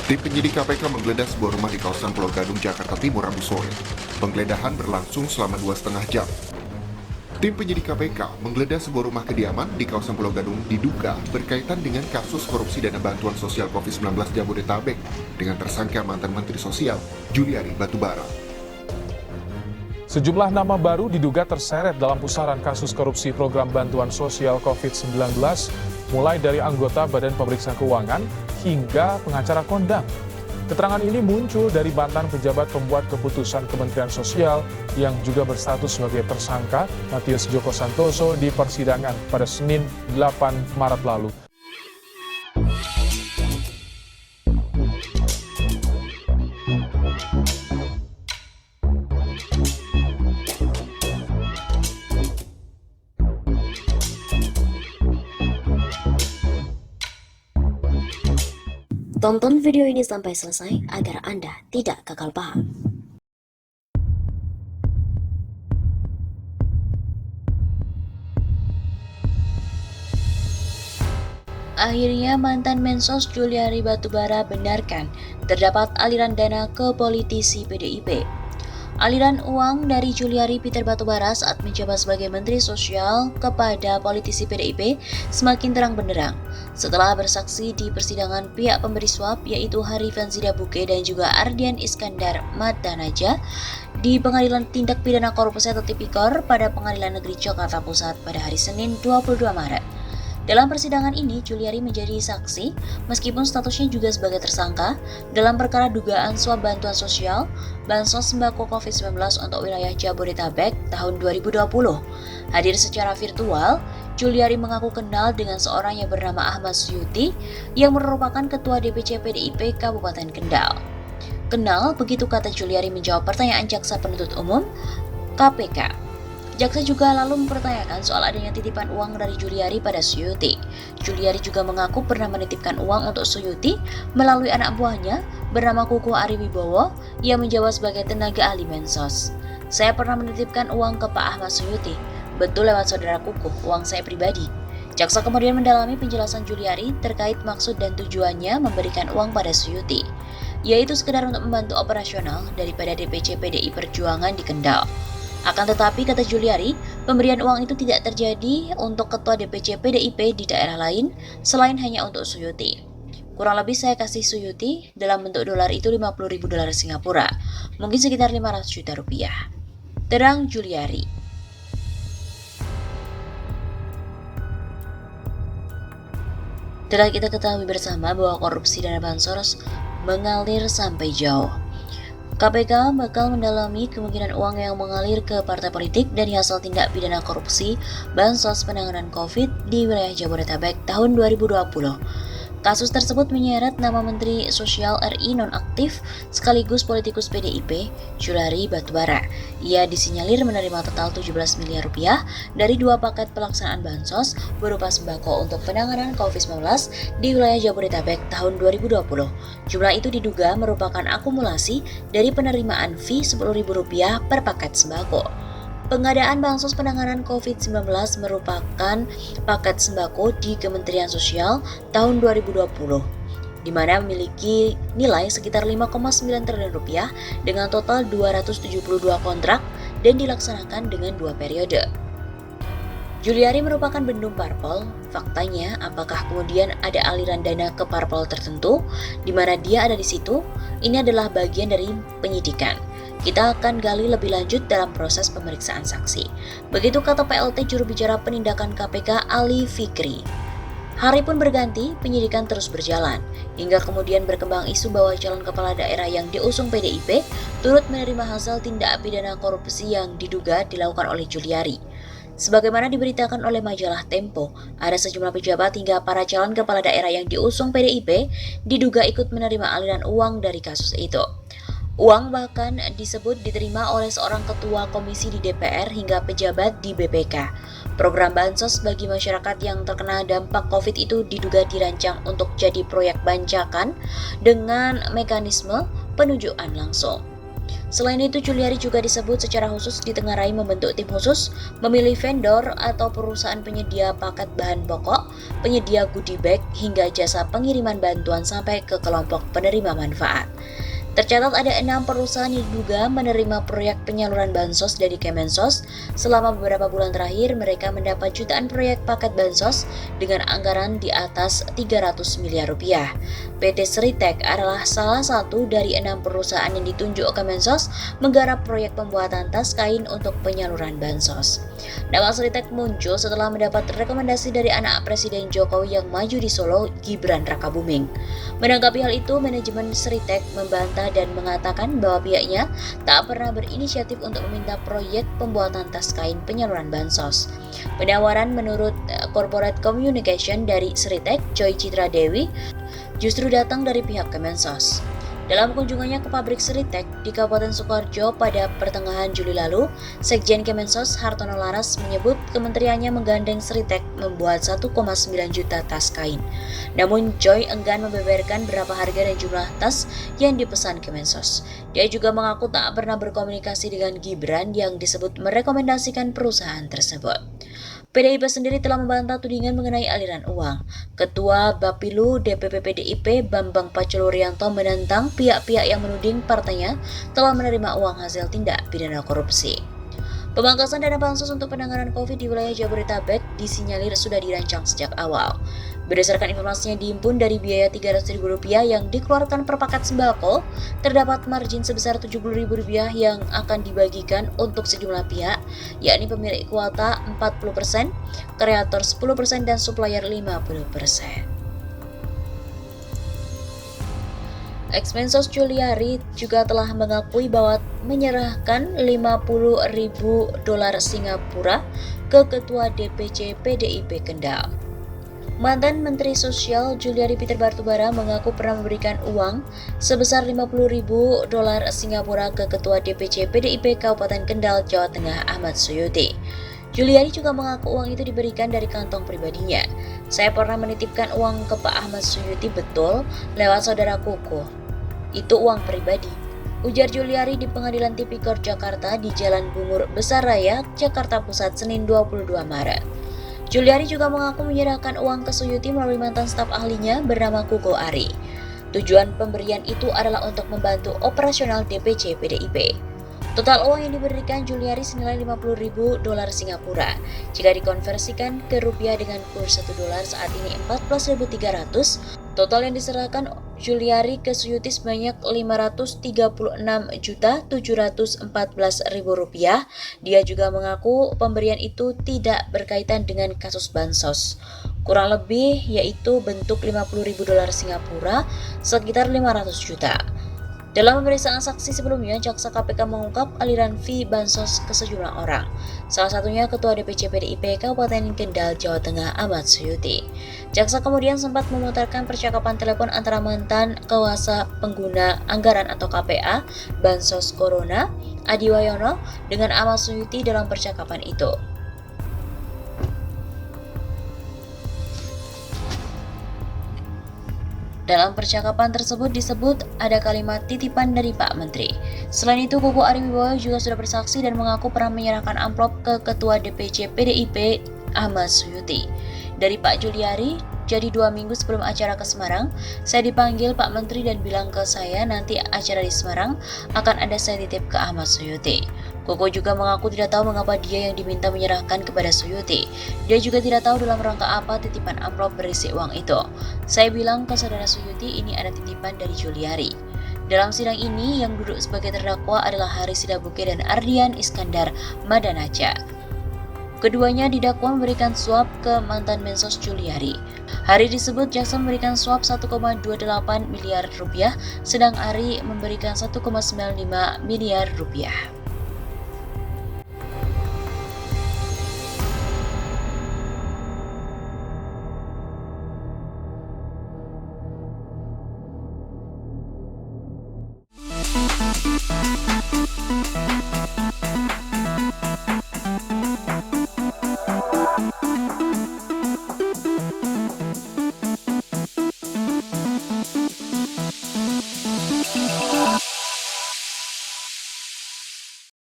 Tim penyidik KPK menggeledah sebuah rumah di kawasan Pulau Gadung, Jakarta Timur, Rabu sore. Penggeledahan berlangsung selama 2,5 jam. Tim penyidik KPK menggeledah sebuah rumah kediaman di kawasan Pulau Gadung diduga berkaitan dengan kasus korupsi dana bantuan sosial COVID-19 Jabodetabek dengan tersangka mantan Menteri Sosial Juliari Batubara. Sejumlah nama baru diduga terseret dalam pusaran kasus korupsi program bantuan sosial COVID-19, mulai dari anggota Badan Pemeriksa Keuangan hingga pengacara kondang. Keterangan ini muncul dari mantan pejabat pembuat keputusan Kementerian Sosial yang juga berstatus sebagai tersangka, Matius Joko Santoso, di persidangan pada Senin 8 Maret lalu. Tonton video ini sampai selesai agar Anda tidak gagal paham. Akhirnya mantan Mensos Juliari Batubara benarkan terdapat aliran dana ke politisi PDIP. Aliran uang dari Juliari Peter Batubara saat menjabat sebagai Menteri Sosial kepada politisi PDIP semakin terang benderang setelah bersaksi di persidangan pihak pemberi suap yaitu Harifan Sidabuke dan juga Ardian Iskandar Matanaja di Pengadilan Tindak Pidana Korupsi atau Tipikor pada Pengadilan Negeri Jakarta Pusat pada hari Senin 22 Maret. Dalam persidangan ini, Juliari menjadi saksi meskipun statusnya juga sebagai tersangka dalam perkara dugaan suap bantuan sosial bansos sembako COVID-19 untuk wilayah Jabodetabek tahun 2020. Hadir secara virtual, Juliari mengaku kenal dengan seorang yang bernama Ahmad Suyuti yang merupakan Ketua DPC PDIP Kabupaten Kendal. Kenal, begitu kata Juliari menjawab pertanyaan Jaksa Penuntut Umum KPK. Jaksa juga lalu mempertanyakan soal adanya titipan uang dari Juliari pada Suyuti. Juliari juga mengaku pernah menitipkan uang untuk Suyuti melalui anak buahnya bernama Kukuh Ariwibowo yang menjabat sebagai tenaga ahli Mensos. Saya pernah menitipkan uang ke Pak Ahmad Suyuti, betul lewat saudara Kukuh, uang saya pribadi. Jaksa kemudian mendalami penjelasan Juliari terkait maksud dan tujuannya memberikan uang pada Suyuti, yaitu sekedar untuk membantu operasional daripada DPC PDI Perjuangan di Kendal. Akan tetapi, kata Juliari, pemberian uang itu tidak terjadi untuk Ketua DPC PDIP di daerah lain selain hanya untuk Suyuti. Kurang lebih saya kasih Suyuti dalam bentuk dolar itu 50.000 dolar Singapura, mungkin sekitar 500 juta rupiah. Terang Juliari. Telah kita ketahui bersama bahwa korupsi dana bansos mengalir sampai jauh. KPK bakal mendalami kemungkinan uang yang mengalir ke partai politik dari hasil tindak pidana korupsi bansos penanganan COVID di wilayah Jabodetabek tahun 2020. Kasus tersebut menyeret nama Menteri Sosial RI nonaktif sekaligus politikus PDIP, Juliari Batubara. Ia disinyalir menerima total 17 miliar rupiah dari 2 paket pelaksanaan bansos berupa sembako untuk penanganan COVID-19 di wilayah Jabodetabek tahun 2020. Jumlah itu diduga merupakan akumulasi dari penerimaan fee Rp10.000 per paket sembako. Pengadaan bansos penanganan COVID-19 merupakan paket sembako di Kementerian Sosial tahun 2020, di mana memiliki nilai sekitar 5,9 triliun rupiah dengan total 272 kontrak dan dilaksanakan dengan 2 periode. Juliari merupakan bendung parpol. Faktanya, apakah kemudian ada aliran dana ke parpol tertentu di mana dia ada di situ? Ini adalah bagian dari penyidikan. Kita akan gali lebih lanjut dalam proses pemeriksaan saksi. Begitu kata PLT juru bicara penindakan KPK Ali Fikri. Hari pun berganti, penyidikan terus berjalan, hingga kemudian berkembang isu bahwa calon kepala daerah yang diusung PDIP turut menerima hasil tindak pidana korupsi yang diduga dilakukan oleh Juliari. Sebagaimana diberitakan oleh majalah Tempo, ada sejumlah pejabat hingga para calon kepala daerah yang diusung PDIP diduga ikut menerima aliran uang dari kasus itu. Uang bahkan disebut diterima oleh seorang ketua komisi di DPR hingga pejabat di BPK. Program bansos bagi masyarakat yang terkena dampak COVID itu diduga dirancang untuk jadi proyek bancakan dengan mekanisme penunjukan langsung. Selain itu, Juliari juga disebut secara khusus ditengarai membentuk tim khusus, memilih vendor atau perusahaan penyedia paket bahan pokok, penyedia goodie bag, hingga jasa pengiriman bantuan sampai ke kelompok penerima manfaat. Tercatat ada 6 perusahaan yang diduga menerima proyek penyaluran bansos dari Kemensos. Selama beberapa bulan terakhir, mereka mendapat jutaan proyek paket bansos dengan anggaran di atas 300 miliar rupiah. PT Sritek adalah salah satu dari 6 perusahaan yang ditunjuk Kemensos menggarap proyek pembuatan tas kain untuk penyaluran bansos. Nama Sritek muncul setelah mendapat rekomendasi dari anak Presiden Jokowi yang maju di Solo, Gibran Rakabuming. Menanggapi hal itu, manajemen Sritek membantah dan mengatakan bahwa pihaknya tak pernah berinisiatif untuk meminta proyek pembuatan tas kain penyaluran bansos. Penawaran menurut Corporate Communication dari Sritek, Joy Citra Dewi, justru datang dari pihak Kemensos. Dalam kunjungannya ke pabrik Sritek di Kabupaten Sukoharjo pada pertengahan Juli lalu, Sekjen Kemensos Hartono Laras menyebut kementeriannya menggandeng Sritek membuat 1,9 juta tas kain. Namun Joy enggan membeberkan berapa harga dan jumlah tas yang dipesan Kemensos. Dia juga mengaku tak pernah berkomunikasi dengan Gibran yang disebut merekomendasikan perusahaan tersebut. PDIP sendiri telah membantah tudingan mengenai aliran uang. Ketua Bapilu DPP PDIP Bambang Paculurianto menentang pihak-pihak yang menuding partainya telah menerima uang hasil tindak pidana korupsi. Pemangkasan dana bansos untuk penanganan COVID di wilayah Jabodetabek disinyalir sudah dirancang sejak awal. Berdasarkan informasi yang dihimpun dari biaya Rp300.000 yang dikeluarkan per paket sembako, terdapat margin sebesar Rp70.000 yang akan dibagikan untuk sejumlah pihak, yakni pemilik kuota 40%, kreator 10%, dan supplier 50%. Ex-Mensos Juliari juga telah mengakui bahwa menyerahkan $50.000 Singapura ke Ketua DPC PDIP Kendal. Mantan Menteri Sosial Juliari Peter Batubara mengaku pernah memberikan uang sebesar $50.000 Singapura ke Ketua DPC PDIP Kabupaten Kendal, Jawa Tengah Ahmad Suyuti. Juliari juga mengaku uang itu diberikan dari kantong pribadinya. Saya pernah menitipkan uang ke Pak Ahmad Suyuti betul lewat saudara Kuku. Itu uang pribadi, ujar Juliari di Pengadilan Tipikor Jakarta di Jalan Bungur Besar Raya, Jakarta Pusat, Senin 22 Maret. Juliari juga mengaku menyerahkan uang ke Suyuti melalui mantan staf ahlinya bernama Kuko Ari. Tujuan pemberian itu adalah untuk membantu operasional DPC PDIP. Total uang yang diberikan Juliari senilai $50.000 Singapura. Jika dikonversikan ke rupiah dengan kurs $1 saat ini 14.300, total yang diserahkan Juliari ke Suyuti sebanyak Rp536.714.000. Dia juga mengaku pemberian itu tidak berkaitan dengan kasus bansos. Kurang lebih yaitu bentuk $50.000 Singapura sekitar 500 juta. Dalam pemeriksaan saksi sebelumnya, Jaksa KPK mengungkap aliran fee bansos ke sejumlah orang. Salah satunya Ketua DPC PDIP Kabupaten Kendal, Jawa Tengah Ahmad Suyuti. Jaksa kemudian sempat memutarkan percakapan telepon antara mantan kuasa pengguna anggaran atau KPA Bansos Corona, Adi Wayono, dengan Ahmad Suyuti dalam percakapan itu. Dalam percakapan tersebut disebut ada kalimat titipan dari Pak Menteri. Selain itu, Kuku Ari Wibowo juga sudah bersaksi dan mengaku pernah menyerahkan amplop ke Ketua DPC PDIP Ahmad Suyuti. Dari Pak Juliari, jadi 2 minggu sebelum acara ke Semarang, saya dipanggil Pak Menteri dan bilang ke saya nanti acara di Semarang akan ada saya titip ke Ahmad Suyuti. Koko juga mengaku tidak tahu mengapa dia yang diminta menyerahkan kepada Suyuti. Dia juga tidak tahu dalam rangka apa titipan amplop berisi uang itu. Saya bilang ke saudara Suyuti ini ada titipan dari Juliari. Dalam sidang ini yang duduk sebagai terdakwa adalah Haris Sidabuke dan Ardian Iskandar Madanaca. Keduanya didakwa memberikan suap ke mantan Mensos Juliari. Hari disebut jaksa memberikan suap 1,28 miliar rupiah, sedang Ari memberikan 1,95 miliar rupiah.